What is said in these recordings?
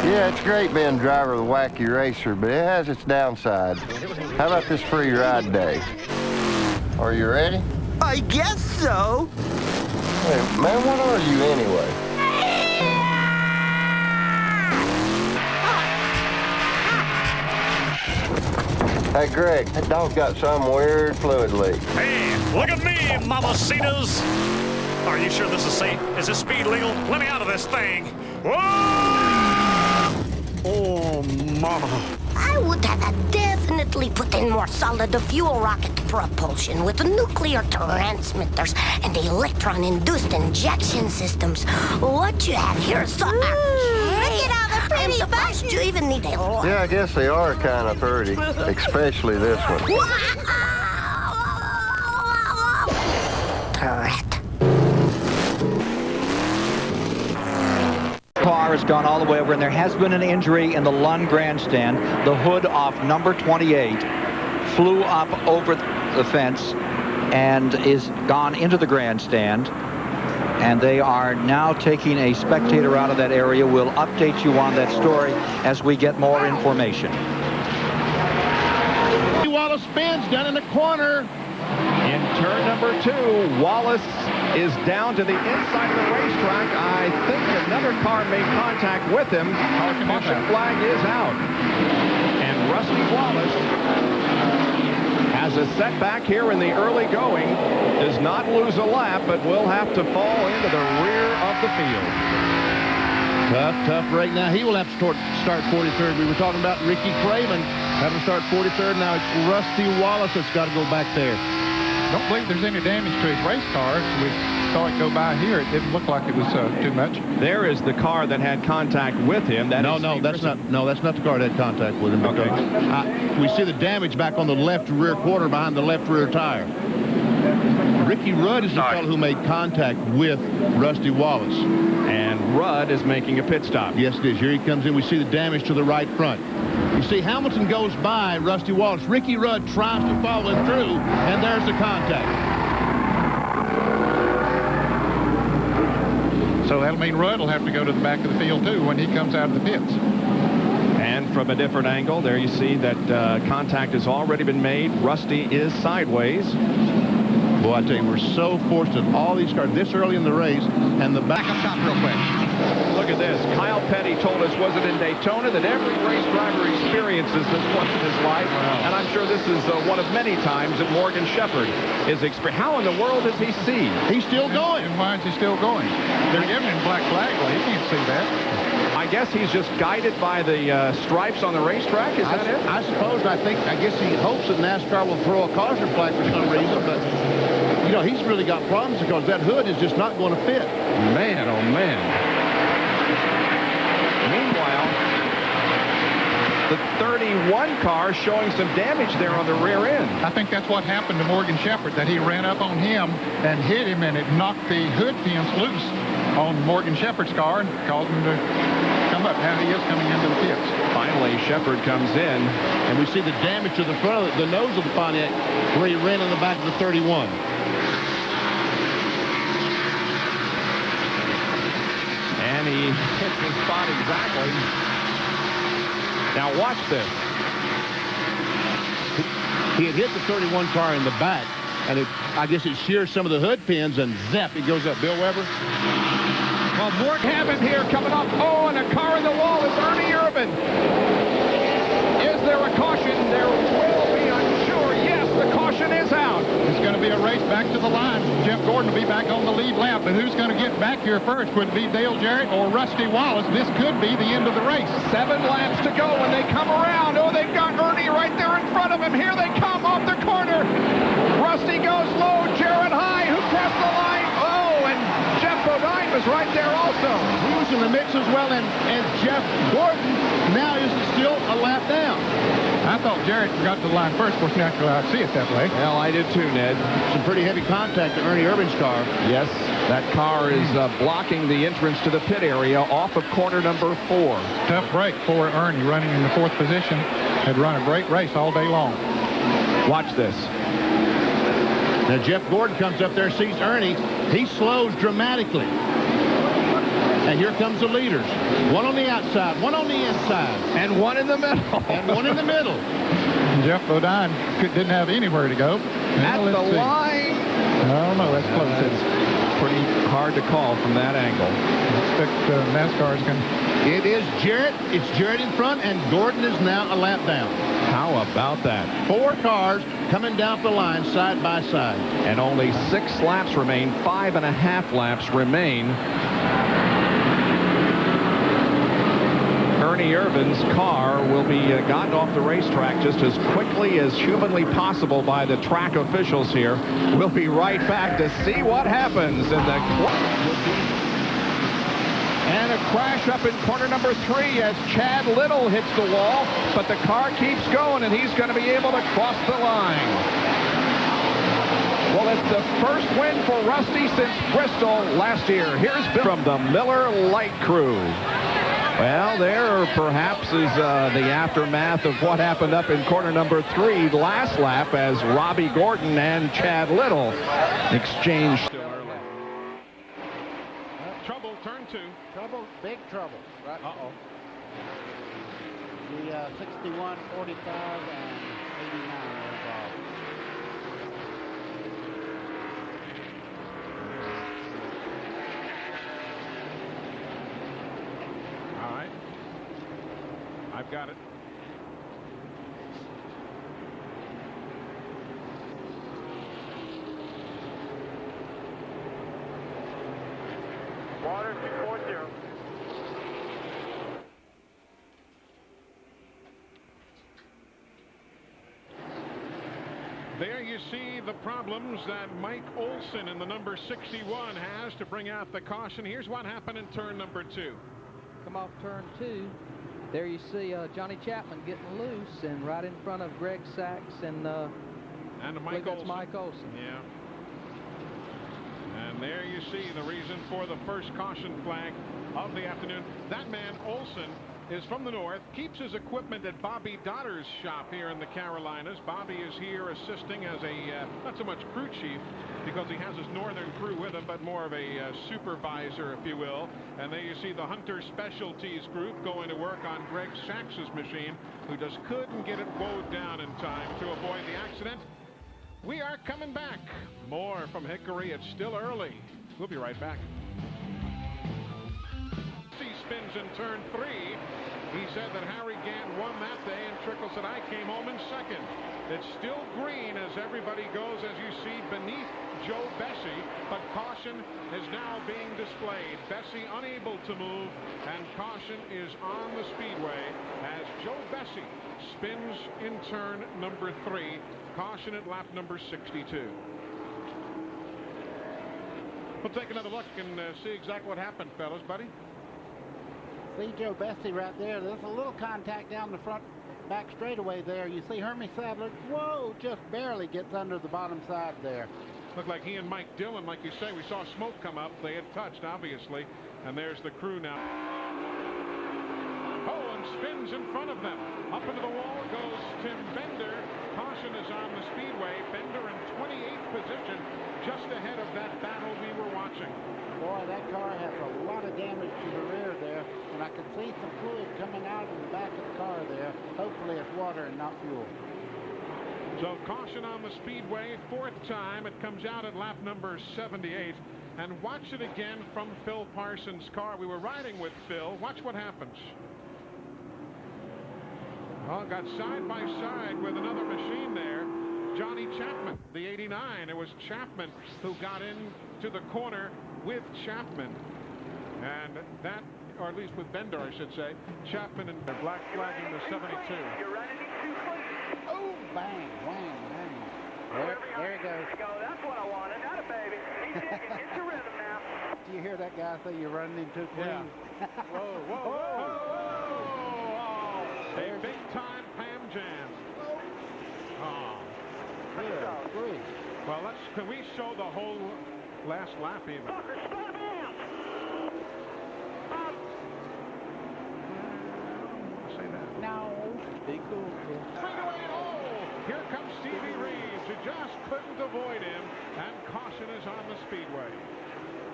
Yeah, it's great being driver of the wacky racer, but it has its downside. How about this free ride day? Are you ready? I guess so. Hey, man, what are you anyway? Hey, Greg, that dog's got some weird fluid leak. Hey, look at me, mamacitas. Are you sure this is safe? Is this speed legal? Let me out of this thing. Whoa! Oh, mama. I would have definitely put in more solid fuel rocket propulsion with nuclear transmitters and electron-induced injection systems. What you have here is so... Look at all the pretty I'm surprised you even need a lot. Yeah, I guess they are kind of pretty, especially this one. Turret. Car has gone all the way over, and there has been an injury in the Lund grandstand. The hood off number 28 flew up over the fence and is gone into the grandstand. And they are now taking a spectator out of that area. We'll update you on that story as we get more information. Wallace spins down in the corner. In turn number 2, Wallace is down to the inside of the racetrack. I think another car made contact with him. Caution flag is out. And Rusty Wallace has a setback here in the early going. Does not lose a lap, but will have to fall into the rear of the field. Tough right now. He will have to start 43rd. We were talking about Ricky Craven having to start 43rd. Now it's Rusty Wallace that's got to go back there. Don't believe there's any damage to his race car. We saw it go by here. It didn't look like it was too much. There is the car that had contact with him. That's not the car that had contact with him. Okay. We see the damage back on the left rear quarter behind the left rear tire. Ricky Rudd is the fellow who made contact with Rusty Wallace. And Rudd is making a pit stop. Yes, it is. Here he comes in. We see the damage to the right front. You see Hamilton goes by Rusty Wallace. Ricky Rudd tries to follow him through, and there's the contact. So that'll mean Rudd will have to go to the back of the field, too, when he comes out of the pits. And from a different angle, there you see that contact has already been made. Rusty is sideways. Boy, I tell you, we're so fortunate. All these cars this early in the race, and the back up top real quick. Look at this. Kyle Petty told us, was it in Daytona, that every race driver experiences this once in his life. Wow. And I'm sure this is one of many times that Morgan Shepherd is experiencing. How in the world does he see? He's still going. And why is he still going? They're giving him black flag. Well, he can't see that. I guess he's just guided by the stripes on the racetrack. Is that it? I suppose. I guess he hopes that NASCAR will throw a caution flag for some reason, but you know, he's really got problems because that hood is just not going to fit. Man, oh man. Meanwhile, the 31 car showing some damage there on the rear end. I think that's what happened to Morgan Shepherd, that he ran up on him and hit him, and it knocked the hood pins loose on Morgan Shepherd's car and caused him to come up. Now he is coming into the pits. Finally, Shepherd comes in. And we see the damage to the front of the nose of the Pontiac where he ran in the back of the 31. And he hit the spot exactly. Now watch this. He had hit the 31 car in the back, and I guess it shears some of the hood pins, and zap, it goes up. Bill Weber? Well, more happened here coming up. Oh, and a car in the wall is Ernie Irvan. Is there a caution? There will be, I'm sure. Yes, the caution is out. It's going to be a race back to the line. Jeff Gordon will be back on the lead lap, but who's going to get back here first? Would it be Dale Jarrett or Rusty Wallace? This could be the end of the race. 7 laps to go when they come around. Oh, they've got Ernie right there in front of him. Here they come off the corner. Rusty goes low, Jarrett high. Who crossed the line? Oh, and Jeff Bodine was right there also. He was in the mix as well, and Jeff Gordon now is still a lap down. I thought Jarrett got to the line first. Of course, naturally, I'd see it that way. Well, I did too, Ned. Some pretty heavy contact to Ernie Irvan's car. Yes, that car is blocking the entrance to the pit area off of corner number 4. Tough break for Ernie, running in the 4th position. Had run a great race all day long. Watch this. Now, Jeff Gordon comes up there, sees Ernie. He slows dramatically. And here comes the leaders. One on the outside, one on the inside. And one in the middle. And one in the middle. Jeff Bodine didn't have anywhere to go. At the line. I don't know. That's close. It's pretty hard to call from that angle. I expect NASCAR's going to... It is Jarrett. It's Jarrett in front, and Gordon is now a lap down. How about that? 4 cars coming down the line side by side. And only 6 laps remain. 5.5 laps remain. Ernie Irvan's car will be gotten off the racetrack just as quickly as humanly possible by the track officials here. We'll be right back to see what happens in the... And a crash up in corner number 3 as Chad Little hits the wall, but the car keeps going, and he's going to be able to cross the line. Well, it's the first win for Rusty since Bristol last year. Here's Bill from the Miller Light Crew. Well, there perhaps is the aftermath of what happened up in corner number 3 last lap as Robbie Gordon and Chad Little exchanged. Trouble, turn 2. Trouble, big trouble. Right. Uh-oh. The 61, 45, and 89 are involved. All right. I've got it. Water 240. There you see the problems that Mike Olson in the number 61 has to bring out the caution. Here's what happened in turn number 2. Come off turn 2. There you see Johnny Chapman getting loose and right in front of Greg Sachs and Mike Olson. Mike Olson. Yeah. And there you see the reason for the first caution flag of the afternoon. That man, Olson, is from the north, keeps his equipment at Bobby Dotter's shop here in the Carolinas. Bobby is here assisting as a, not so much crew chief, because he has his northern crew with him, but more of a supervisor, if you will. And there you see the Hunter Specialties group going to work on Greg Sachs's machine, who just couldn't get it wound down in time to avoid the accident. We are coming back. More from Hickory. It's still early. We'll be right back. He spins in turn 3. He said that Harry Gant won that day, and Trickle said, I came home in second. It's still green as everybody goes, as you see, beneath Joe Bessey, but caution is now being displayed. Bessey unable to move, and caution is on the speedway as Joe Bessey spins in turn number 3. Caution at lap number 62. We'll take another look and see exactly what happened, fellas, buddy. See Joe Bessey right there. There's a little contact down the front back straightaway there. You see Hermie Sadler, whoa, just barely gets under the bottom side there. Looked like he and Mike Dillon, like you say, we saw smoke come up. They had touched, obviously, and there's the crew now. Oh, and spins in front of them. Up into the wall goes Tim Bender. Caution is on the speedway. Bender in 28th position, just ahead of that battle we were watching. Boy, that car has a lot of damage to the rear there, and I can see some fluid coming out of the back of the car there. Hopefully it's water and not fuel. So caution on the speedway, 4th time. It comes out at lap number 78. And watch it again from Phil Parsons' car. We were riding with Phil. Watch what happens. Oh, got side by side with another machine there. Johnny Chapman, the 89. It was Chapman who got into the corner with Chapman. And that, or at least with Bender, I should say. Chapman and black flagging the 72. You're running it too clean. Oh, bang, bang, bang. There he goes. That's what I wanted. Not a baby. He's digging. Get your rhythm now. Do you hear that guy say you're running him too clean? Yeah. Whoa, whoa, whoa, whoa. A big-time Pam Jam. Oh. Good. Well, can we show the whole last lap even? Say that. No. Be cool. Here comes Stevie Reeves, who just couldn't avoid him, and caution is on the speedway.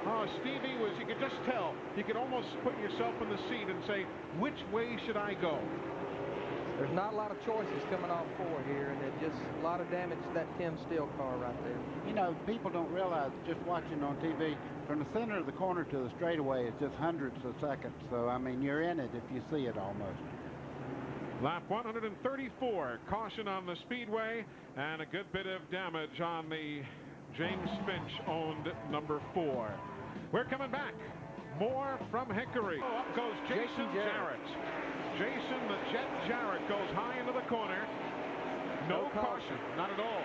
Oh, Stevie you could just tell. You could almost put yourself in the seat and say, which way should I go? There's not a lot of choices coming off 4 here, and it's just a lot of damage to that Tim Steele car right there. You know, people don't realize, just watching on TV, from the center of the corner to the straightaway is just hundreds of seconds. So, I mean, you're in it if you see it almost. Lap 134, caution on the speedway, and a good bit of damage on the James Finch-owned number 4. We're coming back. More from Hickory. Oh, up goes Jason Jarrett. Jason the Jet Jarrett goes high into the corner. No caution, not at all.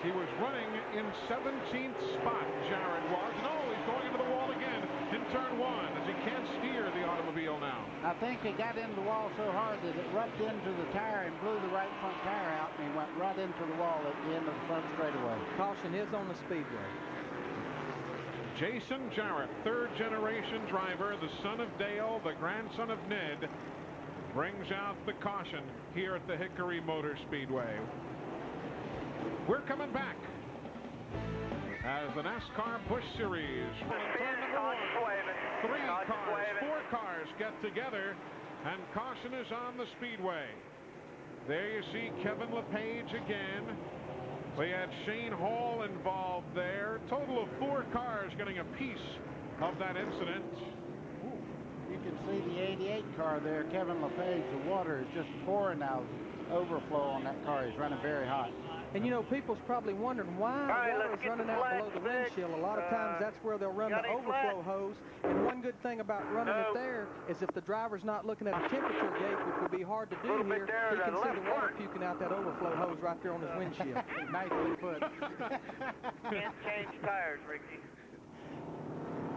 He was running in 17th spot, Jarrett was. No, he's going into the wall again in turn 1 as he can't steer the automobile now. I think he got into the wall so hard that it rubbed into the tire and blew the right front tire out, and he went right into the wall at the end of the front straightaway. Caution is on the speedway. Jason Jarrett, third-generation driver, the son of Dale, the grandson of Ned, brings out the caution here at the Hickory Motor Speedway. We're coming back as the NASCAR Busch Series. Turn number 1. 3 cars, 4 cars get together, and caution is on the speedway. There you see Kevin LePage again. We had Shane Hall involved there. Total of 4 cars getting a piece of that incident. You can see the 88 car there, Kevin LePage. The water is just pouring out, overflow on that car. He's running very hot. And you know, people's probably wondering why water is running out below the windshield. A lot of times that's where they'll run the overflow hose. And one good thing about running it there is if the driver's not looking at the temperature gauge, which would be hard to do here, he can see the water puking out that overflow hose right there on his windshield. Nicely put. Can't change tires, Ricky.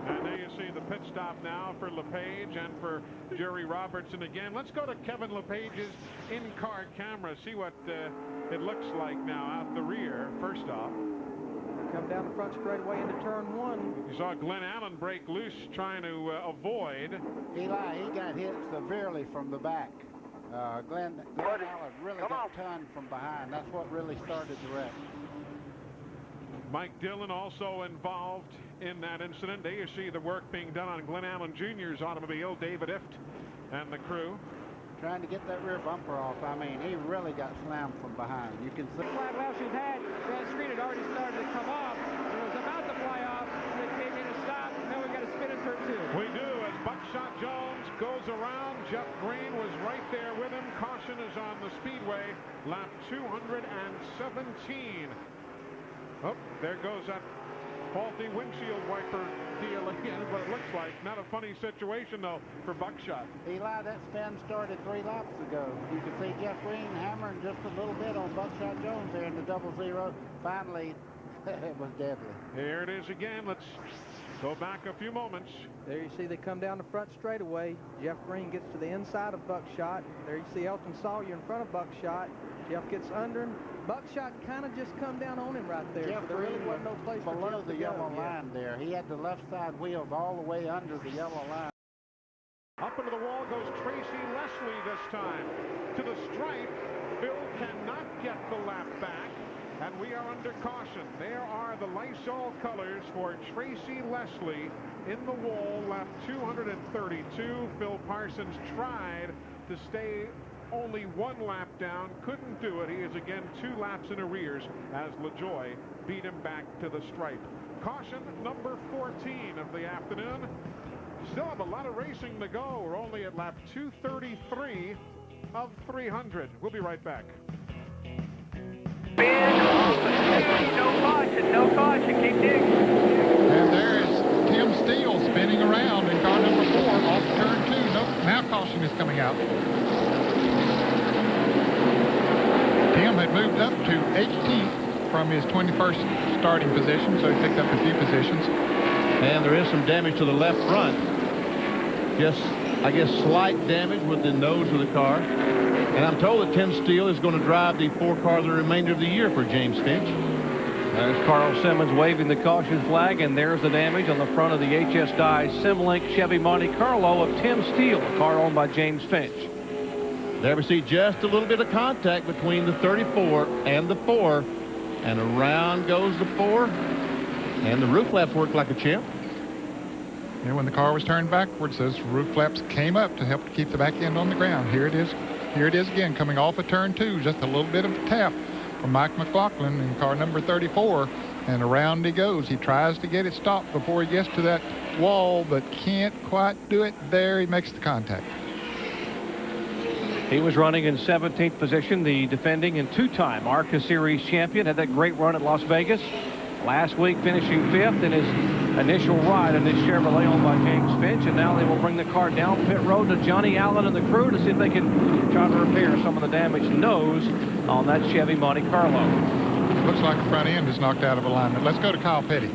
And there you see the pit stop now for LePage and for Jerry Robertson again. Let's go to Kevin LePage's in-car camera, see what it looks like now out the rear. First off, come down the front straightaway into turn 1. You saw Glenn Allen break loose trying to avoid. Eli, he got hit severely from the back. Glenn Allen really got turned from behind. That's what really started the wreck. Mike Dillon also involved in that incident. There you see the work being done on Glenn Allen Jr.'s automobile, David Ift and the crew. Trying to get that rear bumper off. I mean, he really got slammed from behind. You can see. Flat laps we've had, that screen had already started to come off. It was about to fly off, and it came in a stop, and then we got to spin in turn 2. We do, as Buckshot Jones goes around. Jeff Green was right there with him. Caution is on the speedway. Lap 217. Oh, there goes that faulty windshield wiper deal again, but it looks like not a funny situation, though, for Buckshot. Eli, that spin started 3 laps ago. You can see Jeff Green hammering just a little bit on Buckshot Jones there in the 00. Finally, it was deadly. Here it is again. Let's go back a few moments. There you see they come down the front straightaway. Jeff Green gets to the inside of Buckshot. There you see Elton Sawyer in front of Buckshot. Jeff gets under him. Buckshot kind of just come down on him right there. Jeff So there really wasn't no place for below Jeff to the go. yellow line there. He had the left side wheels all the way under the yellow line. Up into the wall goes Tracy Leslie this time. To the stripe. Phil cannot get the lap back. And we are under caution. There are the Lysol colors for Tracy Leslie in the wall, lap 232. Phil Parsons tried to stay only 1 lap down, couldn't do it. He is again 2 laps in arrears as LaJoie beat him back to the stripe. Caution number 14 of the afternoon. Still have a lot of racing to go. We're only at lap 233 of 300. We'll be right back. No caution, keep digging. And there is Tim Steele spinning around in car number 4 off turn 2. Now caution is coming out. Tim had moved up to 18th from his 21st starting position, so he picked up a few positions. And there is some damage to the left front. Just, I guess, slight damage with the nose of the car. And I'm told that Tim Steele is going to drive the 4 car the remainder of the year for James Finch. There's Carl Simmons waving the caution flag, and there's the damage on the front of the HS Dye Simlink Chevy Monte Carlo of Tim Steele, a car owned by James Finch. There we see just a little bit of contact between the 34 and the 4. And around goes the 4. And the roof flaps work like a champ. And when the car was turned backwards, those roof flaps came up to help keep the back end on the ground. Here it is. Here it is again, coming off of turn 2. Just a little bit of a tap from Mike McLaughlin in car number 34. And around he goes. He tries to get it stopped before he gets to that wall, but can't quite do it. There he makes the contact. He was running in 17th position, the defending and two-time ARCA Series champion. Had that great run at Las Vegas. Last week finishing 5th in his initial ride in this Chevrolet owned by James Finch. And now they will bring the car down pit road to Johnny Allen and the crew to see if they can try to repair some of the damaged nose on that Chevy Monte Carlo. Looks like the front end is knocked out of alignment. Let's go to Kyle Petty.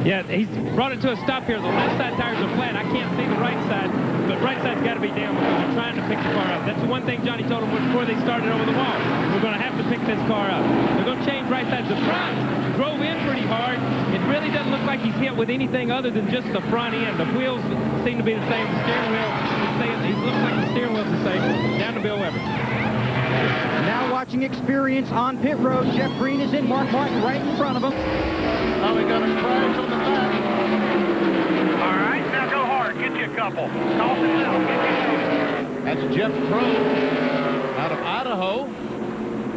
Yeah, he's brought it to a stop here. The left side tires are flat. I can't see the right side, but right side's got to be down because they're trying to pick the car up. That's the one thing Johnny told them before they started over the wall. We're going to have to pick this car up. They're going to change right side. The front drove in pretty hard. It really doesn't look like he's hit with anything other than just the front end. The wheels seem to be the same. The steering wheel, it looks like the steering wheel's the same. Down to Bill Weber. Now watching experience on pit road. Jeff Green is in. Mark Martin right in front of him. Oh, we got a crash on the back. All right, now go hard. Get you a couple. Caution out. That's Jeff Krogh out of Idaho.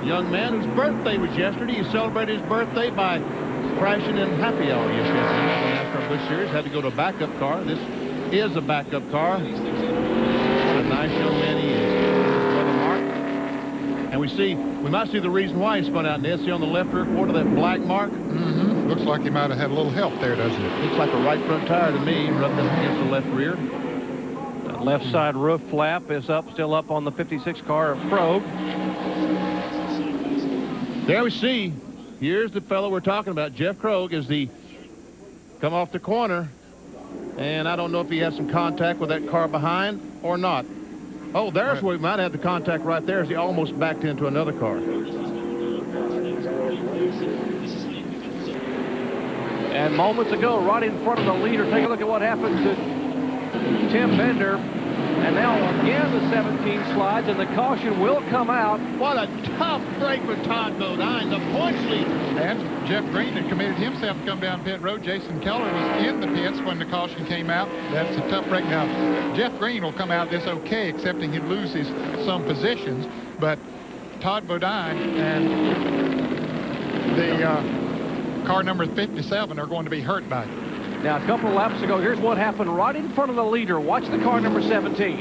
Young man whose birthday was yesterday. He celebrated his birthday by crashing in happy hour yesterday on the NASCAR Busch Series. Had to go to a backup car. This is a backup car. What a nice young man he is. Brother Mark. And we might see the reason why he spun out in this. See on the left rear quarter that black mark? Mm-hmm. Looks like he might have had a little help there, doesn't it? Looks like a right front tire to me, rubbed up against the left rear. That left side roof flap is still up on the 56 car of Krogh. There we see, here's the fellow we're talking about, Jeff Krogh, as the come off the corner. And I don't know if he has some contact with that car behind or not. Oh, there's where we might have the contact right there as he almost backed into another car. And moments ago, right in front of the leader, take a look at what happened to Tim Bender. And now again the 17 slides, and the caution will come out. What a tough break for Todd Bodine, the points leader. And Jeff Green had committed himself to come down pit road. Jason Keller was in the pits when the caution came out. That's a tough break. Now, Jeff Green will come out this okay, excepting he loses some positions. But Todd Bodine and the car number 57 are going to be hurt by it. Now, a couple of laps ago, here's what happened right in front of the leader. Watch the car number 17.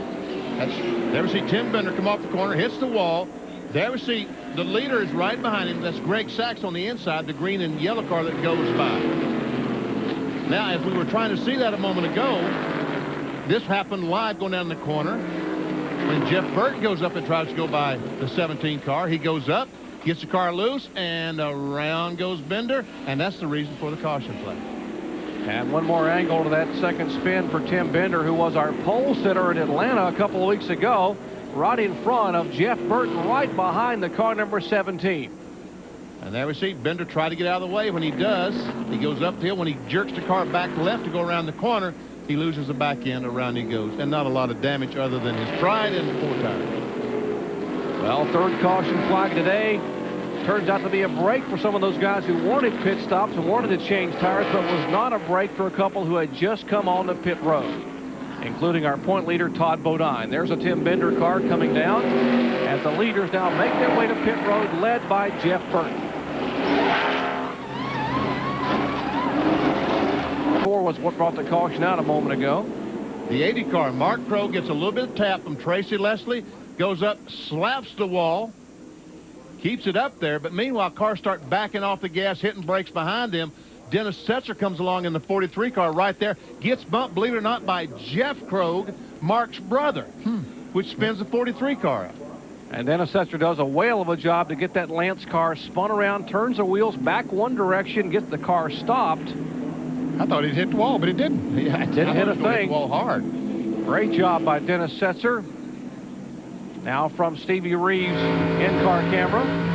There we see Tim Bender come off the corner, hits the wall. There we see the leader is right behind him. That's Greg Sachs on the inside, the green and yellow car that goes by. Now, as we were trying to see that a moment ago, this happened live going down the corner. When Jeff Burton goes up and tries to go by the 17 car, he goes up, gets the car loose, and around goes Bender, and that's the reason for the caution flag. And one more angle to that second spin for Tim Bender, who was our pole sitter at Atlanta a couple of weeks ago, right in front of Jeff Burton, right behind the car number 17. And there we see Bender try to get out of the way. When he does, he goes up the hill. When he jerks the car back left to go around the corner, he loses the back end. Around he goes. And not a lot of damage other than his pride and the 4 tires. Well, third caution flag today. Turns out to be a break for some of those guys who wanted pit stops and wanted to change tires, but was not a break for a couple who had just come on the pit road, including our point leader, Todd Bodine. There's a Tim Bender car coming down as the leaders now make their way to pit road, led by Jeff Burton. 4 was what brought the caution out a moment ago. The 80 car, Mark Krogh gets a little bit of tap from Tracy Leslie, goes up, slaps the wall, keeps it up there, but meanwhile, cars start backing off the gas, hitting brakes behind them. Dennis Setzer comes along in the 43 car right there, gets bumped, believe it or not, by Jeff Krogh, Mark's brother, which spins the 43 car up. And Dennis Setzer does a whale of a job to get that Lance car spun around, turns the wheels back one direction, gets the car stopped. I thought he'd hit the wall, but it didn't. Yeah, it didn't hit a thing. Hit the wall hard. Great job by Dennis Setzer. Now from Stevie Reeves' in-car camera.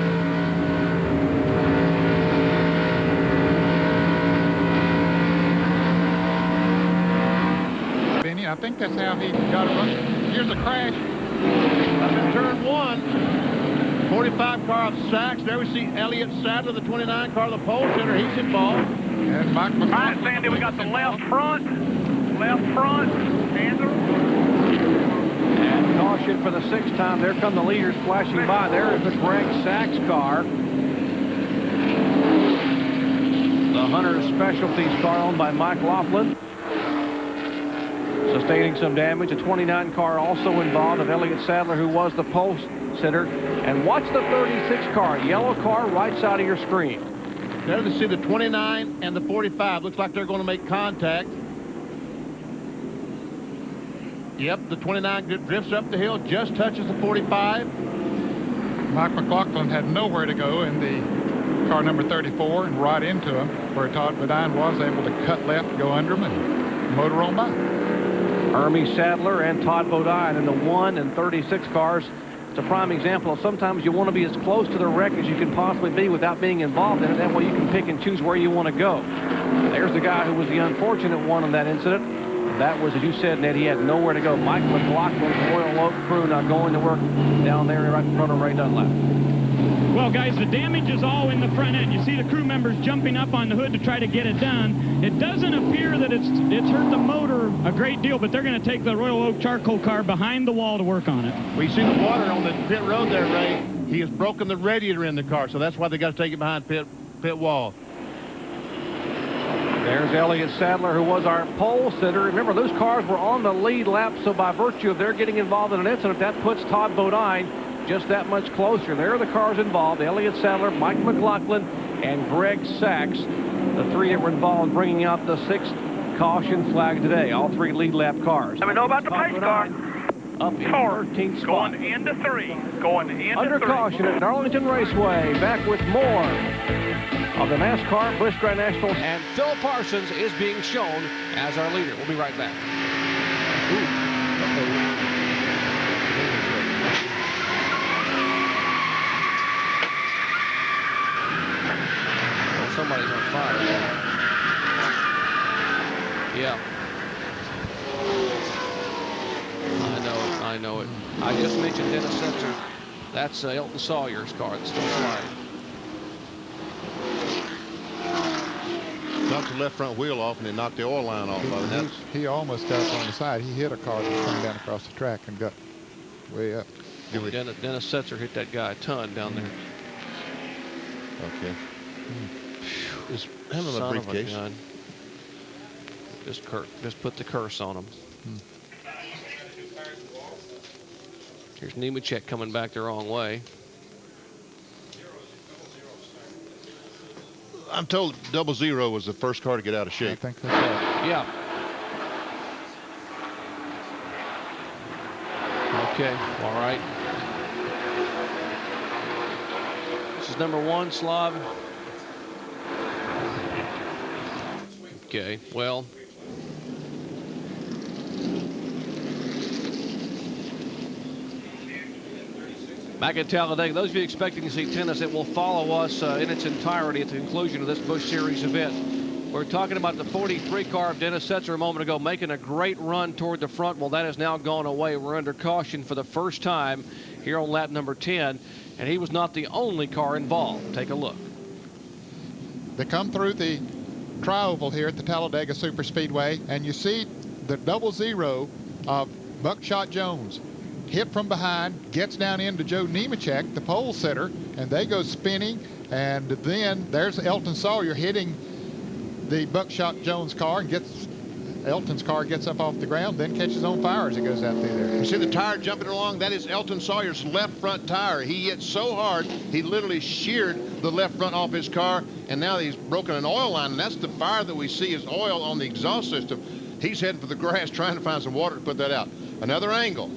I think that's how he got it running. Here's a crash. Up in turn 1. 45 car of Sachs. There we see Elliott Sadler, the 29 car, the pole center. He's involved. And Mike All right, Sandy, we got the left front, and And caution for the 6th time. There come the leaders flashing by. There is the Greg Sachs car. The Hunter Specialties car owned by Mike Laughlin. Sustaining some damage. A 29 car also involved of Elliott Sadler, who was the pole sitter. And watch the 36 car. Yellow car right side of your screen. There to see the 29 and the 45. Looks like they're going to make contact. Yep, the 29 drifts up the hill, just touches the 45. Mike McLaughlin had nowhere to go in the car number 34 and right into him, where Todd Bodine was able to cut left, go under him, and motor on by. Ernie Sadler and Todd Bodine in the 1 and 36 cars. It's a prime example of sometimes you want to be as close to the wreck as you can possibly be without being involved in it. That way you can pick and choose where you want to go. There's the guy who was the unfortunate one in that incident. That was, as you said, Ned, he had nowhere to go. Mike McLaughlin's Royal Oak crew now going to work down there right in front of Ray Dunlap. Well, guys, the damage is all in the front end. You see the crew members jumping up on the hood to try to get it done. It doesn't appear that it's hurt the motor a great deal, but they're going to take the Royal Oak charcoal car behind the wall to work on it. We see the water on the pit road there, Ray. He has broken the radiator in the car, so that's why they got to take it behind pit wall. There's Elliott Sadler, who was our pole sitter. Remember, those cars were on the lead lap, so by virtue of their getting involved in an incident, that puts Todd Bodine just that much closer. There are the cars involved: Elliott Sadler, Mike McLaughlin, and Greg Sachs, the 3 that were involved in bringing out the 6th caution flag today. All 3 lead lap cars. let me know about the pace car. Up in 13th spot. Going into 3. Going into Under 3. caution at Darlington Raceway. Back with more of the NASCAR Busch Grand Nationals. And Phil Parsons is being shown as our leader. We'll be right back. Well, somebody's on fire. Yeah. I know it. I just mentioned Dennis Setzer. That's Elton Sawyer's car that's still sliding. Knocked the left front wheel off and it knocked the oil line off of it. He almost got on the side. He hit a car that was coming down across the track and got way up. Dennis Setzer hit that guy a ton down there. Okay. Is having a briefcase. Just put the curse on him. Here's Nemechek coming back the wrong way. I'm told 00 was the first car to get out of shape. I think that's right. Yeah. Okay, all right. This is number 1, Slav. Okay, well. Back at Talladega, those of you expecting to see tennis, it will follow us in its entirety at the conclusion of this Busch Series event. We're talking about the 43 car of Dennis Setzer a moment ago, making a great run toward the front. Well, that has now gone away. We're under caution for the first time here on lap number 10, and he was not the only car involved. Take a look. They come through the tri-oval here at the Talladega Superspeedway, and you see the 00 of Buckshot Jones. Hit from behind, gets down into Joe Nemechek, the pole sitter, and they go spinning. And then there's Elton Sawyer hitting the Buckshot Jones car, and Elton's car gets up off the ground, then catches on fire as it goes out through there. You see the tire jumping along? That is Elton Sawyer's left front tire. He hit so hard, he literally sheared the left front off his car, and now he's broken an oil line, and that's the fire that we see is oil on the exhaust system. He's heading for the grass, trying to find some water to put that out. Another angle.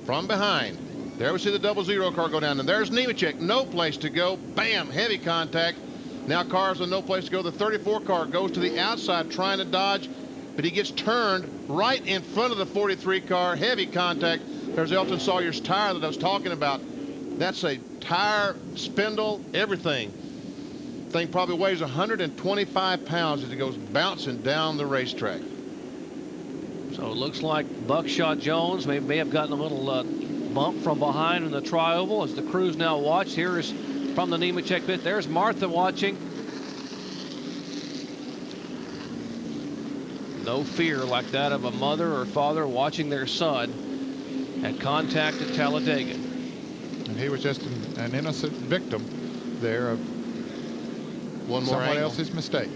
From behind. There we see the 00 car go down, and there's Nemechek, no place to go. Bam, heavy contact. Now cars with no place to go. The 34 car goes to the outside trying to dodge, but he gets turned right in front of the 43 car. Heavy contact. There's Elton Sawyer's tire that I was talking about. That's a tire, spindle, everything. Thing probably weighs 125 pounds as it goes bouncing down the racetrack. So it looks like Buckshot Jones may have gotten a little bump from behind in the tri-oval as the crews now watch. Here is from the Nemechek pit. There's Martha watching. No fear like that of a mother or father watching their son at contact at Talladega. And he was just an innocent victim there of someone else's mistake.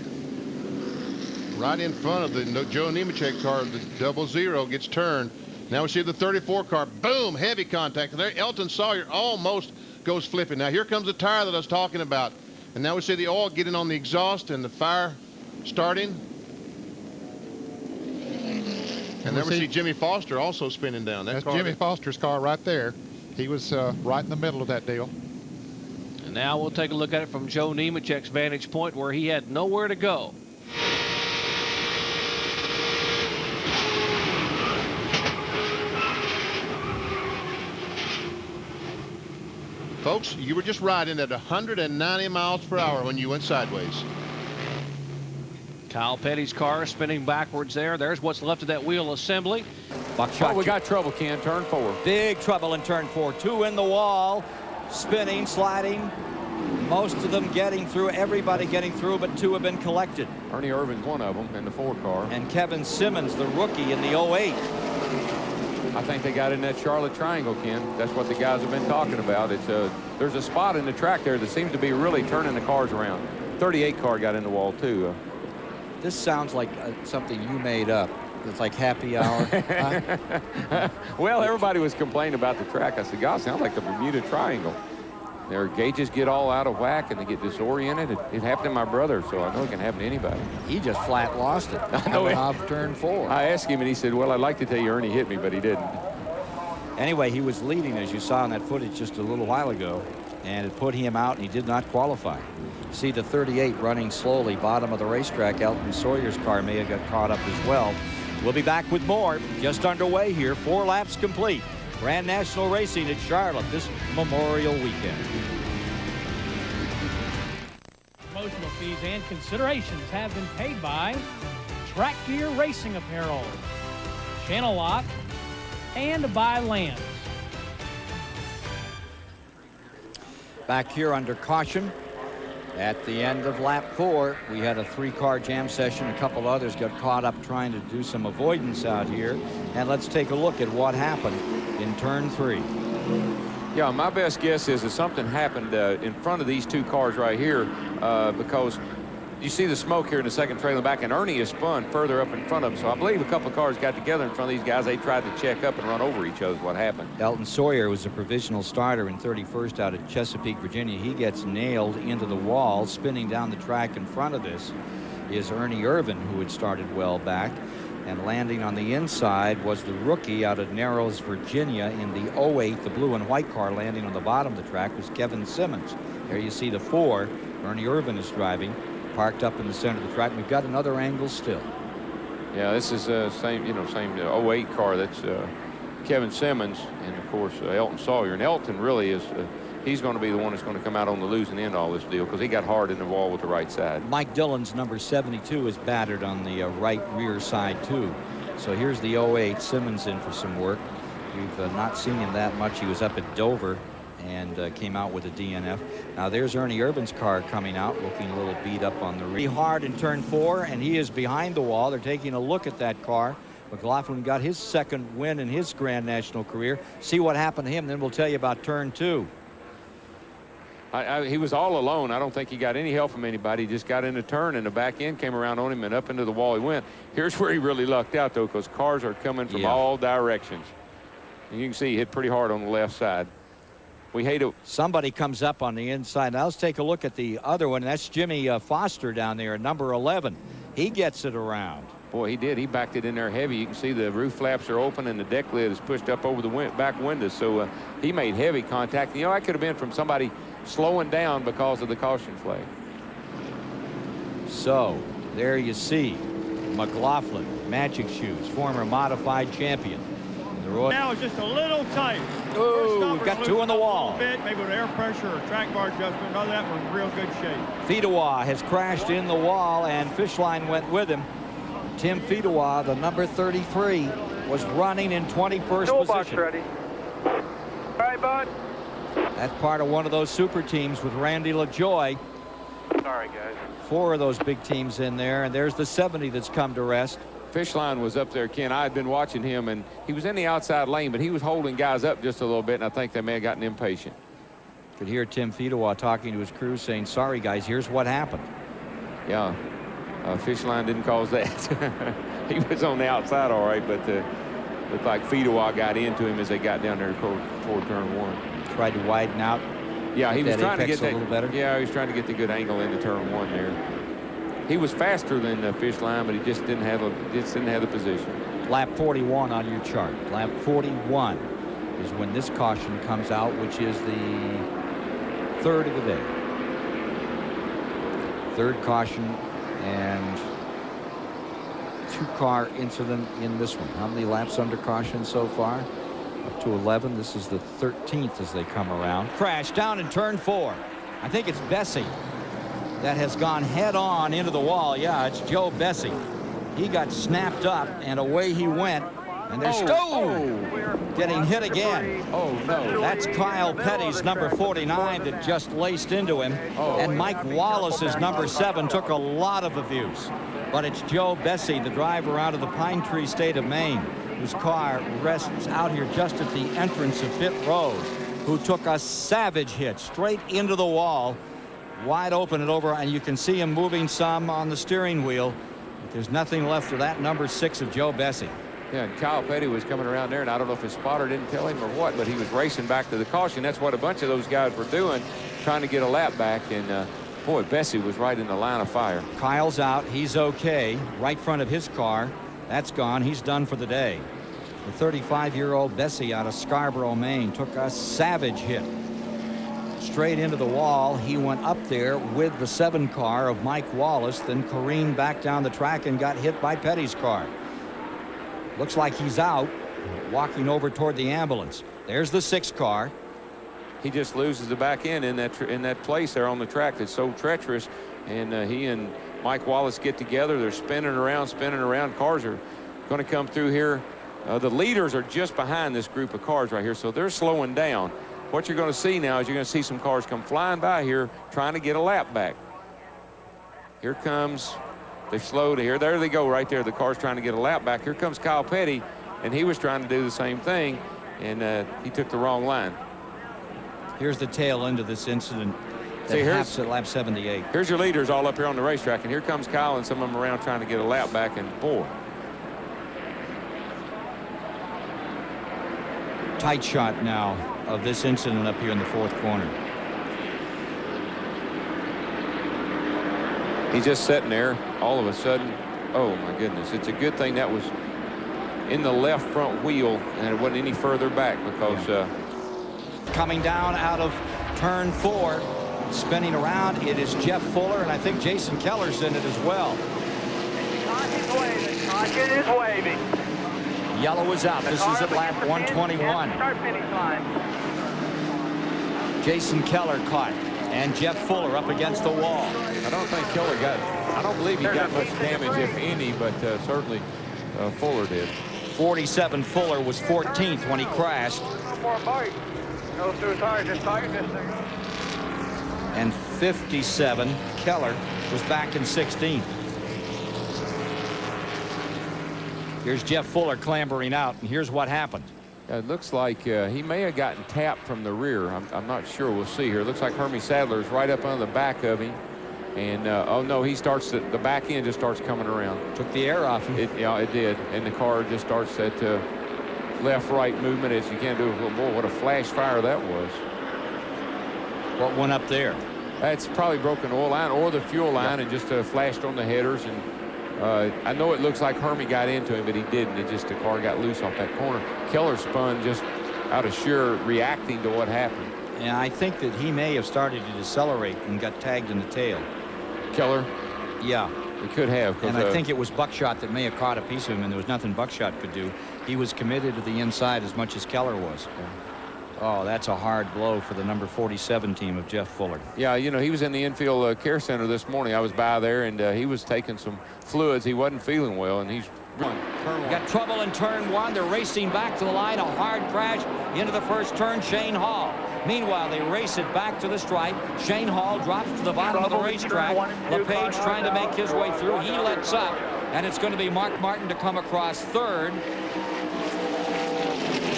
Right in front of the Joe Nemechek car, the 00 gets turned. Now we see the 34 car, boom, heavy contact. There, Elton Sawyer almost goes flipping. Now here comes the tire that I was talking about. And now we see the oil getting on the exhaust and the fire starting. And then we see Jimmy Foster also spinning down. That's Jimmy Foster's car right there. He was right in the middle of that deal. And now we'll take a look at it from Joe Nemechek's vantage point, where he had nowhere to go. Folks, you were just riding at 190 miles per hour when you went sideways. Kyle Petty's car spinning backwards there. There's what's left of that wheel assembly. Buckshot. We got trouble, Ken. Turn 4. Big trouble in turn 4. 2 in the wall. Spinning, sliding. Most of them getting through. Everybody getting through, but 2 have been collected. Ernie Irvan's one of them in the 4 car. And Kevin Simmons, the rookie in the 08. I think they got in that Charlotte Triangle, Ken. That's what the guys have been talking about. It's there's a spot in the track there that seems to be really turning the cars around. 38 car got in the wall, too. This sounds like something you made up. It's like happy hour. Well, everybody was complaining about the track. I said, God, sounds like the Bermuda Triangle. Their gauges get all out of whack and they get disoriented. It happened to my brother, so I know it can happen to anybody. He just flat lost it. I know it. Off turn 4. I asked him and he said, well, I'd like to tell you Ernie hit me, but he didn't. Anyway, he was leading, as you saw in that footage just a little while ago, and it put him out and he did not qualify. See the 38 running slowly, bottom of the racetrack. Elton Sawyer's car may have got caught up as well. We'll be back with more. Just underway here. 4 laps complete. Grand National Racing at Charlotte this Memorial Weekend. Promotional fees and considerations have been paid by Track Gear Racing Apparel, Channel Lock, and by Lance. Back here under caution at the end of lap 4, we had a 3-car jam session. A couple others got caught up trying to do some avoidance out here. And let's take a look at what happened in turn 3. Yeah, my best guess is that something happened in front of these 2 cars right here because you see the smoke here in the second trailer back, and Ernie is spun further up in front of him. So I believe a couple of cars got together in front of these guys. They tried to check up and run over each other is what happened. Elton Sawyer was a provisional starter in 31st out of Chesapeake, Virginia. He gets nailed into the wall. Spinning down the track in front of this is Ernie Irvan, who had started well back. And landing on the inside was the rookie out of Narrows, Virginia in the 08. The blue and white car landing on the bottom of the track was Kevin Simmons. There you see the 4. Ernie Irvan is driving, parked up in the center of the track. We've got another angle still. Yeah, this is same 08 car. That's Kevin Simmons and of course Elton Sawyer. And Elton really is he's going to be the one that's going to come out on the losing end of all this deal because he got hard in the wall with the right side. Mike Dillon's number 72 is battered on the right rear side too. So here's the 08. Simmons in for some work. We've not seen him that much. He was up at Dover and came out with a DNF. Now there's Ernie Irvan's car coming out, looking a little beat up on the rear. Hard in turn 4, and he is behind the wall. They're taking a look at that car. McLaughlin got his second win in his Grand National career. See what happened to him, then we'll tell you about turn 2. He was all alone. I don't think he got any help from anybody. He just got in a turn, and the back end came around on him, and up into the wall he went. Here's where he really lucked out, though, because cars are coming from all directions. And you can see he hit pretty hard on the left side. We hate it. Somebody comes up on the inside. Now let's take a look at the other one. That's Jimmy Foster down there, number 11. He gets it around. Boy, he did. He backed it in there heavy. You can see the roof flaps are open and the deck lid is pushed up over the back windows. So he made heavy contact. You know, that could have been from somebody slowing down because of the caution flag. So there you see McLaughlin, Magic Shoes, former modified champion. Now it's just a little tight. Oh, we've got 2 on the wall. A bit, maybe with air pressure or track bar adjustment. None of that was in real good shape. Fidois has crashed in the wall, and Fishline went with him. Tim Fidois, the number 33, was running in 21st position. Ready. All right, bud. That's part of one of those super teams with Randy LaJoy. Sorry, guys. 4 of those big teams in there, and there's the 70 that's come to rest. Fishline was up there, Ken. I had been watching him, and he was in the outside lane, but he was holding guys up just a little bit, and I think they may have gotten impatient. Could hear Tim Fedewa talking to his crew saying, sorry, guys, here's what happened. Yeah, Fishline didn't cause that. He was on the outside all right, but looked like Fedewa got into him as they got down there toward turn 1. Tried to widen out. Yeah, he was trying to get that a little better. Yeah, he was trying to get the good angle into turn 1 there. He was faster than Fishline, but he just didn't have the position. Lap 41 on your chart. Lap 41 is when this caution comes out, which is the third of the day. Third caution and 2-car incident in this one. How many laps under caution so far? Up to 11. This is the 13th as they come around. Crash down in turn 4. I think it's Bessey that has gone head on into the wall. Yeah, it's Joe Bessey. He got snapped up and away he went. And there's getting hit again. Oh no, that's Kyle Petty's number 49 that just laced into him. And Mike Wallace's number 7 took a lot of abuse. But it's Joe Bessey, the driver out of the Pine Tree State of Maine, whose car rests out here just at the entrance of pit road, who took a savage hit straight into the wall, wide open and over, and you can see him moving some on the steering wheel. But there's nothing left of that number 6 of Joe Bessey. Yeah, and Kyle Petty was coming around there, and I don't know if his spotter didn't tell him or what, but he was racing back to the caution. That's what a bunch of those guys were doing, trying to get a lap back, and boy, Bessey was right in the line of fire. Kyle's out. He's okay. Right front of his car. That's gone. He's done for the day. The 35-year-old Bessey out of Scarborough, Maine, took a savage hit straight into the wall. He went up there with the 7 car of Mike Wallace, then careened back down the track and got hit by Petty's car. Looks like he's out, walking over toward the ambulance. There's the 6 car. He just loses the back end in that place there on the track that's so treacherous, and he and Mike Wallace get together. They're spinning around. Cars are going to come through here. The leaders are just behind this group of cars right here, so they're slowing down. What you're going to see now is you're going to see some cars come flying by here trying to get a lap back. Here comes, they slowed here. There they go right there. The car's trying to get a lap back. Here comes Kyle Petty, and he was trying to do the same thing, and he took the wrong line. Here's the tail end of this incident that happens at lap 78. Here's your leaders all up here on the racetrack, and here comes Kyle and some of them around trying to get a lap back, and boy. Tight shot now of this incident up here in the 4th corner. He's just sitting there all of a sudden. Oh my goodness, it's a good thing that was in the left front wheel and it wasn't any further back, because coming down out of turn 4, spinning around, it is Jeff Fuller, and I think Jason Keller's in it as well. Caution's waving. Caution is waving. Yellow is out. This is at lap 121. Start finish line. Jason Keller caught, and Jeff Fuller up against the wall. I don't think Keller I don't believe he got much damage, if any, but certainly Fuller did. 47 Fuller was 14th when he crashed. Go through tires, just tighten this thing. And 57 Keller was back in 16th. Here's Jeff Fuller clambering out, and here's what happened. It looks like he may have gotten tapped from the rear. I'm not sure. We'll see here. It looks like Hermie Sadler is right up on the back of him. And, oh, no, he starts the back end just starts coming around. Took the air off him. Yeah, it did. And the car just starts that left-right movement as you can do. Boy, what a flash fire that was. What went up there? That's probably broken oil line or the fuel line, and just flashed on the headers. And I know it looks like Hermie got into him, but he didn't. It just, the car got loose off that corner. Keller spun just out of sheer reacting to what happened. And I think that he may have started to decelerate and got tagged in the tail. Keller? Yeah. He could have. And I think it was Buckshot that may have caught a piece of him, and there was nothing Buckshot could do. He was committed to the inside as much as Keller was. Yeah. Oh, that's a hard blow for the number 47 team of Jeff Fuller. Yeah, you know, he was in the infield care center this morning. I was by there, and he was taking some fluids. He wasn't feeling well, and he's got trouble in turn 1. They're racing back to the line. A hard crash into the first turn. Shane Hall. Meanwhile, they race it back to the stripe. Shane Hall drops to the bottom of the racetrack. LePage trying to make his way through. He lets up, And it's going to be Mark Martin to come across third.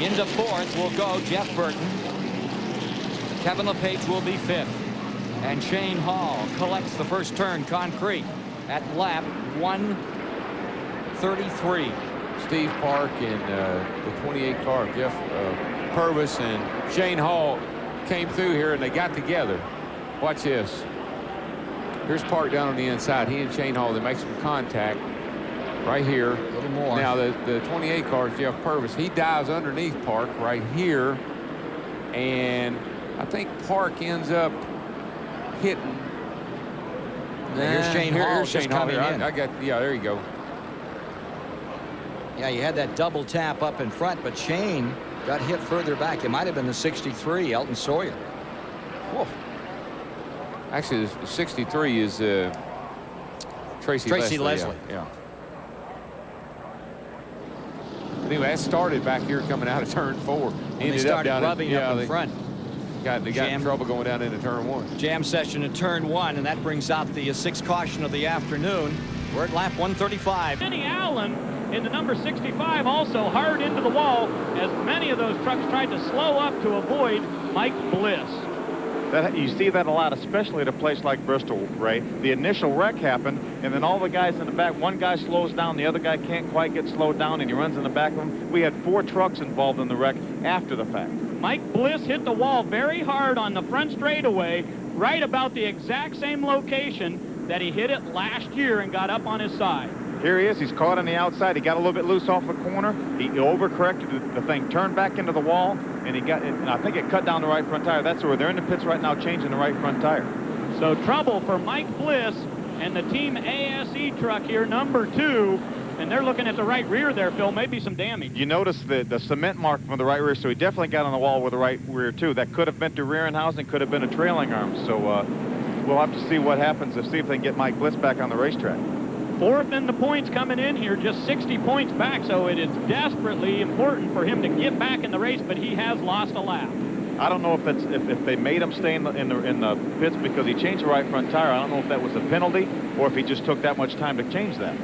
Into fourth will go Jeff Burton. Kevin LePage will be fifth. And Shane Hall collects the first turn concrete at lap 133. Steve Park and the 28 car, Jeff Purvis and Shane Hall came through here and they got together. Watch this. Here's Park down on the inside. He and Shane Hall, they make some contact right here. A little more. Now the 28 car is Jeff Purvis. He dives underneath Park right here. And I think Park ends up hitting. Here's Shane Hall. Here's Shane Hall. in. Yeah, there you go. Yeah, you had that double tap up in front, but Shane got hit further back. It might have been the 63, Elton Sawyer. Whoa. Actually, the 63 is Tracy Leslie. Yeah. Anyway, that started back here coming out of turn 4. They started rubbing up in front. They got in trouble going down into turn 1. Jam session in turn 1, and that brings out the 6th caution of the afternoon. We're at lap 135. Denny Allen in the number 65 also hard into the wall as many of those trucks tried to slow up to avoid Mike Bliss. You see that a lot, especially at a place like Bristol, Ray. The initial wreck happened, and then all the guys in the back, one guy slows down, the other guy can't quite get slowed down, and he runs in the back of him. We had 4 trucks involved in the wreck after the fact. Mike Bliss hit the wall very hard on the front straightaway, right about the exact same location that he hit it last year and got up on his side. Here he is. He's caught on the outside. He got a little bit loose off the corner. He overcorrected. The thing turned back into the wall, and I think it cut down the right front tire. That's where they're in the pits right now, changing the right front tire. So trouble for Mike Bliss and the Team ASE truck here, number 2. And they're looking at the right rear there, Phil. Maybe some damage. You notice the cement mark from the right rear, so he definitely got on the wall with the right rear, too. That could have been to rear end housing, could have been a trailing arm. So we'll have to see what happens to see if they can get Mike Bliss back on the racetrack. 4th in the points coming in here, just 60 points back, so it is desperately important for him to get back in the race, but he has lost a lap. I don't know if that's if they made him stay in the pits because he changed the right front tire. I don't know if that was a penalty or if he just took that much time to change that.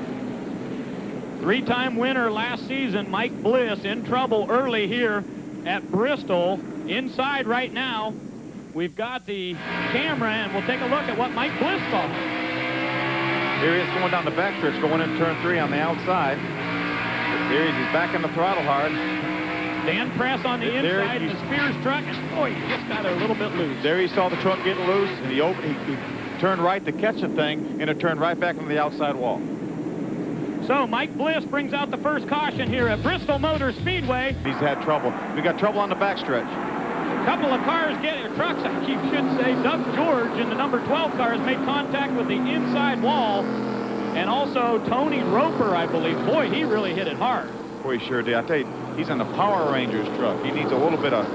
3-time winner last season, Mike Bliss, in trouble early here at Bristol. Inside right now, we've got the camera, and we'll take a look at what Mike Bliss saw. Here he is going down the backstretch, going into turn 3 on the outside. Here he's back in the throttle hard. Dan Press on the inside, the Spears truck, and boy, he just got it a little bit loose. There he saw the truck getting loose, and he turned right to catch the thing, and it turned right back into the outside wall. So Mike Bliss brings out the first caution here at Bristol Motor Speedway. He's had trouble. We got trouble on the backstretch. A couple of cars trucks, I should say. Doug George in the number 12 car has made contact with the inside wall. And also Tony Roper, I believe. Boy, he really hit it hard. Boy, he sure did. I tell you, he's in the Power Rangers truck. He needs a little bit of,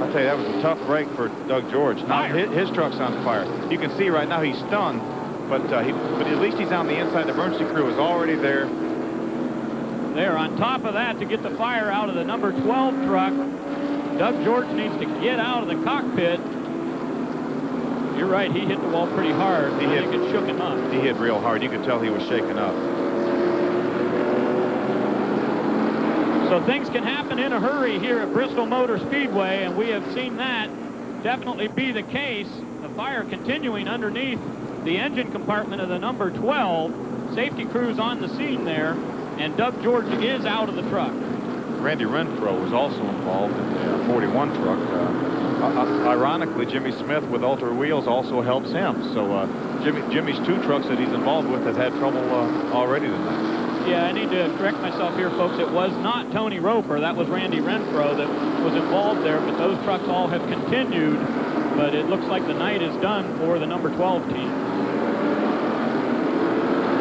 I tell you, that was a tough break for Doug George. Now his truck's on fire. You can see right now he's stunned, but at least he's on the inside. The emergency crew is already there. There, on top of that, to get the fire out of the number 12 truck, Doug George needs to get out of the cockpit. You're right, he hit the wall pretty hard. I think it shook him up. He hit real hard. You could tell he was shaken up. So things can happen in a hurry here at Bristol Motor Speedway, and we have seen that definitely be the case. The fire continuing underneath the engine compartment of the number 12. Safety crews on the scene there, and Doug George is out of the truck. Randy Renfro was also involved in the 41 truck. Ironically, Jimmy Smith with Ultra Wheels also helps him. So Jimmy's 2 trucks that he's involved with have had trouble already tonight. Yeah, I need to correct myself here, folks. It was not Tony Roper. That was Randy Renfro that was involved there, but those trucks all have continued. But it looks like the night is done for the number 12 team.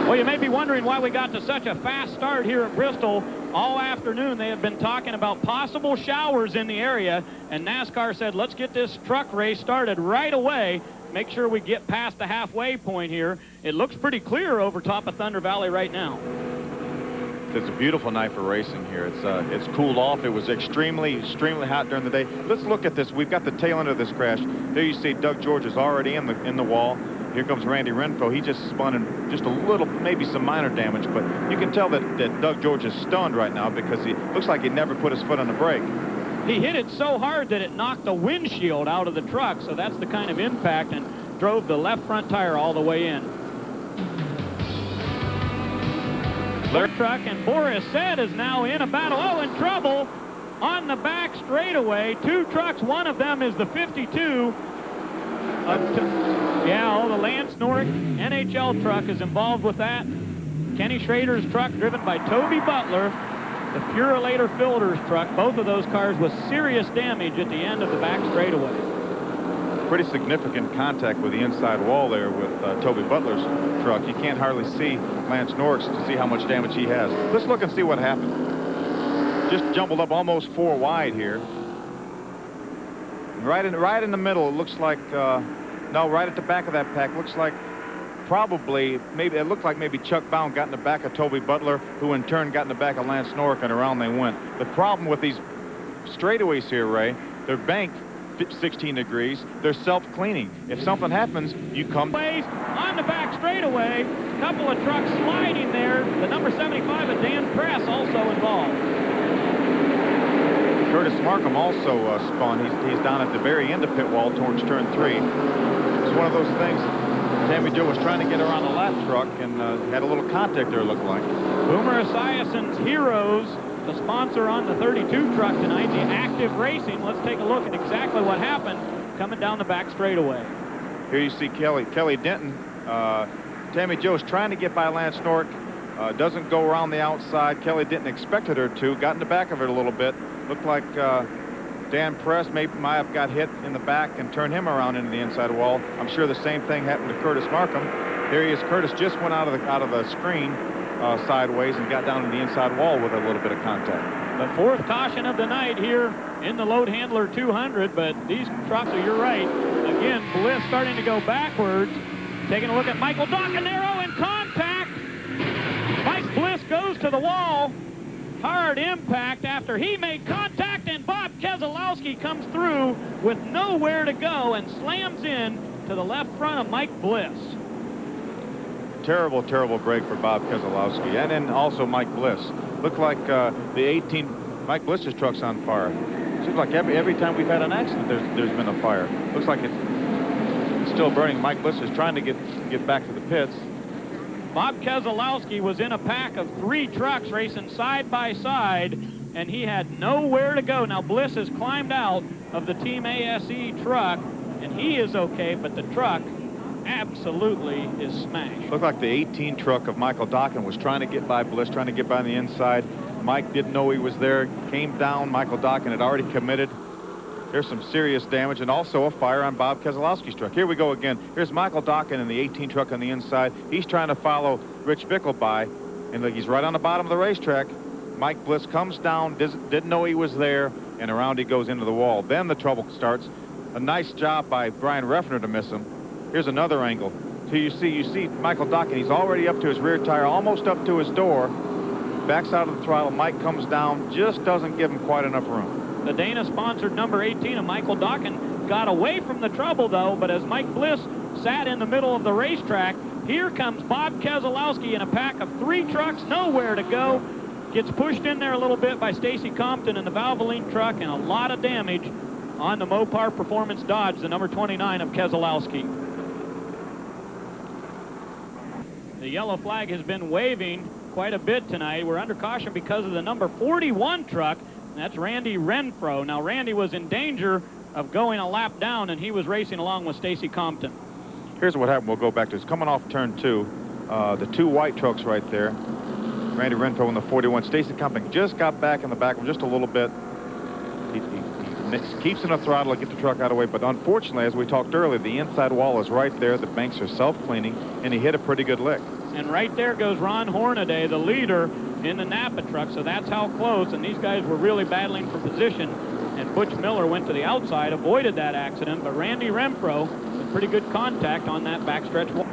Well, you may be wondering why we got to such a fast start here at Bristol. All afternoon they have been talking about possible showers in the area, and NASCAR said, let's get this truck race started right away. Make sure we get past the halfway point here. It looks pretty clear over top of Thunder Valley right now. It's a beautiful night for racing here. It's cooled off. It was extremely hot during the day. Let's look at this. We've got the tail end of this crash. There you see Doug George is already in the wall. Here comes Randy Renfro. He just spun in just a little, maybe some minor damage, but you can tell that Doug George is stunned right now because he looks like he never put his foot on the brake. He hit it so hard that it knocked the windshield out of the truck, so that's the kind of impact, and drove the left front tire all the way in. Truck, and Boris said is now in a battle. Oh, in trouble on the back straightaway. Two trucks, one of them is the 52. The Lance Norrick NHL truck is involved with that. Kenny Schrader's truck, driven by Toby Butler, the Purolator Filters truck, both of those cars with serious damage at the end of the back straightaway. Pretty significant contact with the inside wall there with Toby Butler's truck. You can't hardly see Lance Norrick's to see how much damage he has. Let's look and see what happened. Just jumbled up almost 4 wide here. Right in the middle, it looks like, no, right at the back of that pack, looks like probably, maybe, it looked like maybe Chuck Bound got in the back of Toby Butler, who in turn got in the back of Lance Norrick, and around they went. The problem with these straightaways here, Ray, they're banked 16 degrees. They're self-cleaning. If something happens, you come on the back straightaway. A couple of trucks sliding there. The number 75 of Dan Press also involved. Curtis Markham also spun. He's down at the very end of pit wall towards turn 3. It's one of those things. Tammy Joe was trying to get around the lap truck and had a little contact there, it looked like. Boomer Esiason's Heroes, the sponsor on the 32 truck tonight, the Active Racing. Let's take a look at exactly what happened coming down the back straightaway. Here you see Kelly Denton. Tammy Joe's trying to get by Lance Norrick. Doesn't go around the outside. Kelly Denton expected her to. Got in the back of it a little bit. Looked like Dan Press might have got hit in the back and turned him around into the inside wall. I'm sure the same thing happened to Curtis Markham. There he is. Curtis just went out of the screen sideways and got down to the inside wall with a little bit of contact. The fourth caution of the night here in the Load Handler 200, but these trucks, you're right. Again, Bliss starting to go backwards. Taking a look at Michael Dockenaro in contact. Mike Bliss goes to the wall. Hard impact after he made contact, and Bob Keselowski comes through with nowhere to go and slams in to the left front of Mike Bliss. Terrible, terrible break for Bob Keselowski, and then also Mike Bliss. Looked like the 18, Mike Bliss's truck's on fire. Seems like every time we've had an accident, there's been a fire. Looks like it's still burning. Mike Bliss is trying to get back to the pits. Bob Keselowski was in a pack of 3 trucks racing side by side, and he had nowhere to go. Now Bliss has climbed out of the Team ASE truck, and he is okay, but the truck absolutely is smashed. Looked like the 18 truck of Michael Docken was trying to get by Bliss, trying to get by on the inside. Mike didn't know he was there, came down. Michael Docken had already committed. There's some serious damage, and also a fire on Bob Keselowski's truck. Here we go again. Here's Michael Docken in the 18 truck on the inside. He's trying to follow Rich Bickle by, and look, he's right on the bottom of the racetrack. Mike Bliss comes down, didn't know he was there, and around he goes into the wall. Then the trouble starts. A nice job by Brian Reffner to miss him. Here's another angle. So you see Michael Docken. He's already up to his rear tire, almost up to his door. Backs out of the throttle. Mike comes down, just doesn't give him quite enough room. The Dana-sponsored number 18 of Michael Docken got away from the trouble, though, but as Mike Bliss sat in the middle of the racetrack, here comes Bob Keselowski in a pack of 3 trucks, nowhere to go. Gets pushed in there a little bit by Stacy Compton in the Valvoline truck, and a lot of damage on the Mopar Performance Dodge, the number 29 of Keselowski. The yellow flag has been waving quite a bit tonight. We're under caution because of the number 41 truck. That's Randy Renfro. Now, Randy was in danger of going a lap down, and he was racing along with Stacy Compton. Here's what happened. We'll go back to this. Coming off turn 2, the 2 white trucks right there. Randy Renfro in the 41. Stacy Compton just got back in the back just a little bit. He keeps in the throttle to get the truck out of the way, but unfortunately, as we talked earlier, the inside wall is right there. The banks are self-cleaning, and he hit a pretty good lick. And right there goes Ron Hornaday, the leader in the Napa truck, so that's how close, and these guys were really battling for position, and Butch Miller went to the outside, avoided that accident, but Randy Renfro with pretty good contact on that backstretch wall.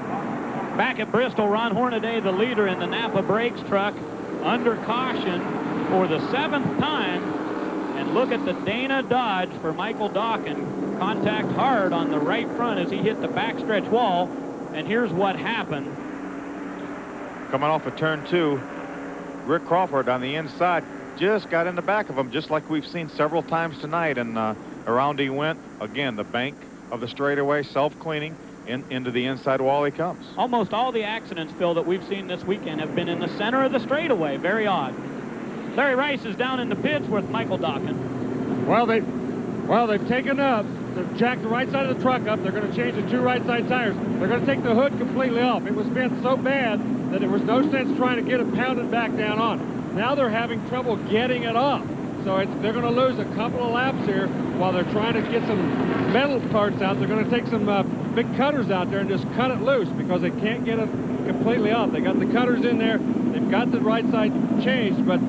Back at Bristol, Ron Hornaday, the leader in the Napa Brakes truck, under caution for the 7th time, and look at the Dana Dodge for Michael Docken. Contact hard on the right front as he hit the backstretch wall. and here's what happened. Coming off of turn 2, Rick Crawford on the inside just got in the back of him, just like we've seen several times tonight, and around he went. Again, the bank of the straightaway, self-cleaning, into the inside wall he comes. Almost all the accidents, Phil, that we've seen this weekend have been in the center of the straightaway. Very odd. Larry Rice is down in the pits with Michael Dokken. Well, they've taken up. They've jacked the right side of the truck up. They're going to change the 2 right side tires. They're going to take the hood completely off. It was bent so bad that there was no sense trying to get it pounded back down on. Now they're having trouble getting it off. So they're going to lose a couple of laps here while they're trying to get some metal parts out. They're going to take some big cutters out there and just cut it loose because they can't get it completely off. They got the cutters in there. They've got the right side changed, but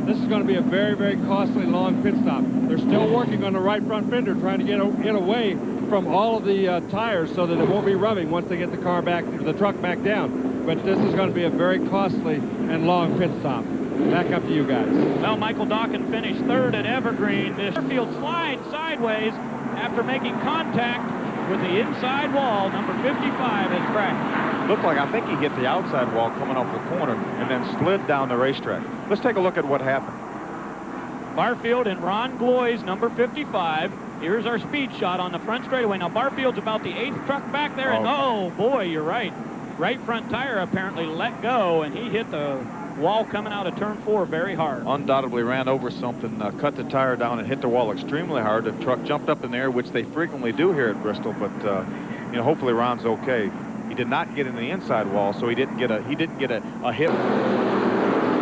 this is going to be a very, very costly long pit stop. They're still working on the right front fender, trying to get away from all of the tires so that it won't be rubbing once they get the car back, the truck back down. But this is going to be a very costly and long pit stop. Back up to you guys. Well, Michael Dokken finished 3rd at Evergreen. This field slides sideways after making contact with the inside wall. Number 55 has cracked. Looked like, I think he hit the outside wall coming off the corner and then slid down the racetrack. Let's take a look at what happened. Barfield and Ron Gloy's number 55. Here's our speed shot on the front straightaway. Now Barfield's about the 8th truck back there, and oh boy, you're right. Right front tire apparently let go, and he hit the wall coming out of turn 4 very hard. Undoubtedly ran over something, cut the tire down and hit the wall extremely hard. The truck jumped up in the air, which they frequently do here at Bristol, but you know, hopefully Ron's okay. He did not get in the inside wall, so he didn't get a hit.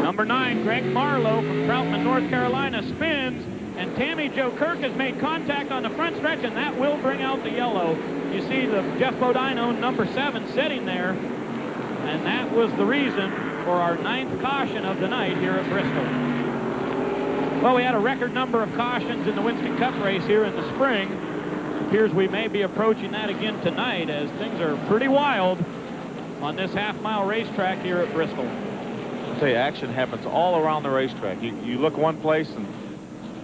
Number 9, Greg Marlowe from Troutman, North Carolina, spins, and Tammy Jo Kirk has made contact on the front stretch, and that will bring out the yellow. You see the Jeff Bodine, number 7, sitting there, and that was the reason for our 9th caution of the night here at Bristol. Well, we had a record number of cautions in the Winston Cup race here in the spring. It appears we may be approaching that again tonight, as things are pretty wild on this half-mile racetrack here at Bristol. I'll tell you, action happens all around the racetrack. You look one place and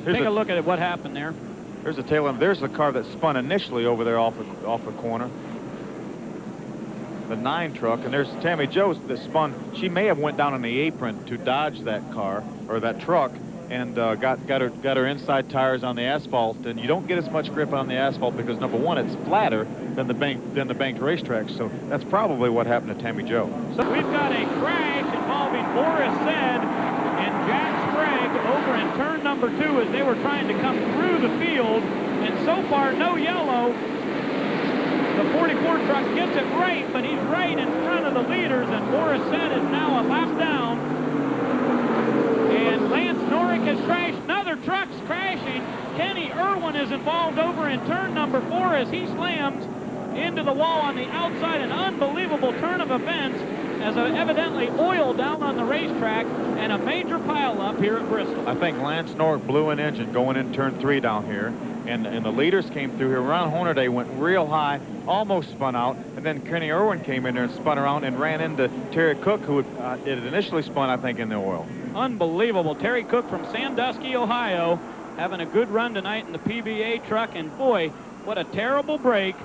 take a look at what happened there. There's the tail end. There's the car that spun initially over there off the corner. The 9 truck, and there's Tammy Jo that spun. She may have went down on the apron to dodge that car or that truck, and got her inside tires on the asphalt. And you don't get as much grip on the asphalt because, number 1, it's flatter than the banked racetrack. So that's probably what happened to Tammy Jo. So we've got a crash involving Boris Said and Jack Sprague over in turn number 2 as they were trying to come through the field, and so far no yellow. The 44 truck gets it right, but he's right in front of the leaders, and Boris Said is now a lap down. And Lance Norick has crashed. Another truck's crashing. Kenny Irwin is involved over in turn number 4 as he slams into the wall on the outside. An unbelievable turn of events as evidently oil down on the racetrack and a major pileup here at Bristol. I think Lance Norick blew an engine going in turn 3 down here. And the leaders came through here. Ron Hornaday went real high, almost spun out, and then Kenny Irwin came in there and spun around and ran into Terry Cook, who had initially spun, I think, in the oil. Unbelievable. Terry Cook from Sandusky, Ohio, having a good run tonight in the PBA truck, and boy, what a terrible break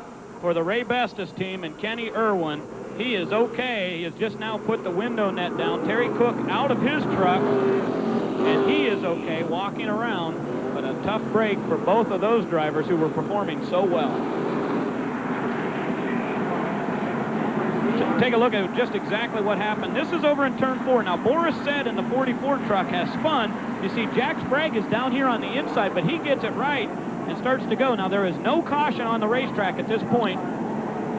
for the Ray Bestis team and Kenny Irwin. He is okay. He has just now put the window net down. Terry Cook out of his truck, and he is okay walking around. But a tough break for both of those drivers who were performing so well. Take a look at just exactly what happened. This is over in turn 4. Now, Boris Said in the 44 truck has spun. You see Jack Sprague is down here on the inside, but he gets it right and starts to go. Now, there is no caution on the racetrack at this point.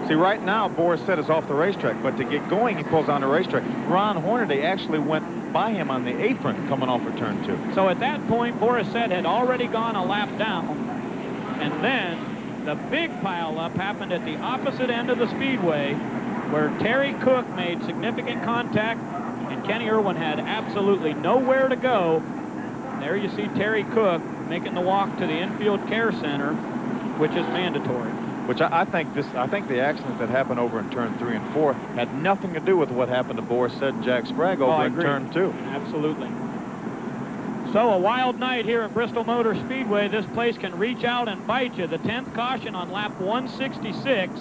See, right now, Boris Said is off the racetrack, but to get going, he pulls on the racetrack. Ron Hornaday actually went by him on the apron coming off of turn 2. So at that point, Boris Said had already gone a lap down. And then the big pileup happened at the opposite end of the speedway, where Terry Cook made significant contact and Kenny Irwin had absolutely nowhere to go. There you see Terry Cook making the walk to the infield care center, which is mandatory. Which I think the accident that happened over in turn 3 and 4 had nothing to do with what happened to Boris Said and Jack Sprague over in turn 2. Absolutely. So a wild night here at Bristol Motor Speedway. This place can reach out and bite you. The 10th caution on lap 166.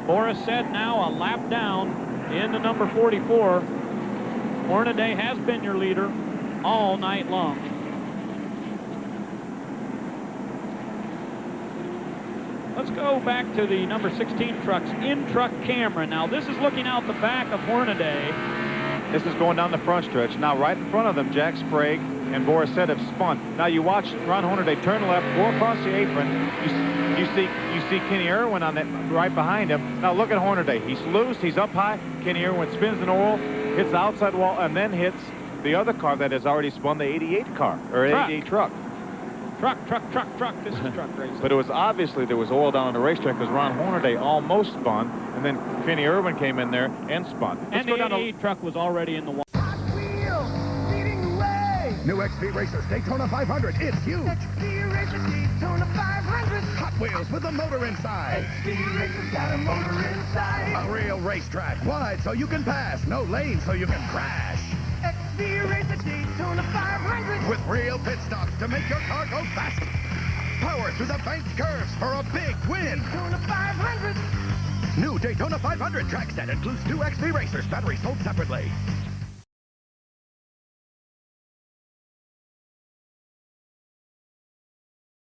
Boris said now a lap down in the number 44. Hornaday has been your leader all night long. Let's go back to the number 16 truck's in-truck camera. Now, this is looking out the back of Hornaday. This is going down the front stretch. Now, right in front of them, Jack Sprague and Boris Said have spun. Now, you watch Ron Hornaday turn left, go across the apron. You see Kenny Irvan on that right behind him. Now, look at Hornaday. He's loose. He's up high. Kenny Irvan spins an oil, hits the outside wall, and then hits the other car that has already spun, the 88 car, or 88 truck. Truck. This is truck racing. But it was obviously there was oil down on the racetrack because Ron Hornaday almost spun, and then Kenny Irvan came in there and spun. And the 88 truck was already in the wall. New XP Racers Daytona 500. It's huge. XP Racers Daytona 500. Hot Wheels with a motor inside. XP Racers got a motor inside. A real racetrack. Wide so you can pass. No lane so you can crash. XP Racers Daytona 500. With real pit stops to make your car go fast. Power through the banked curves for a big win. Daytona 500. New Daytona 500 track set includes two XP Racers batteries sold separately.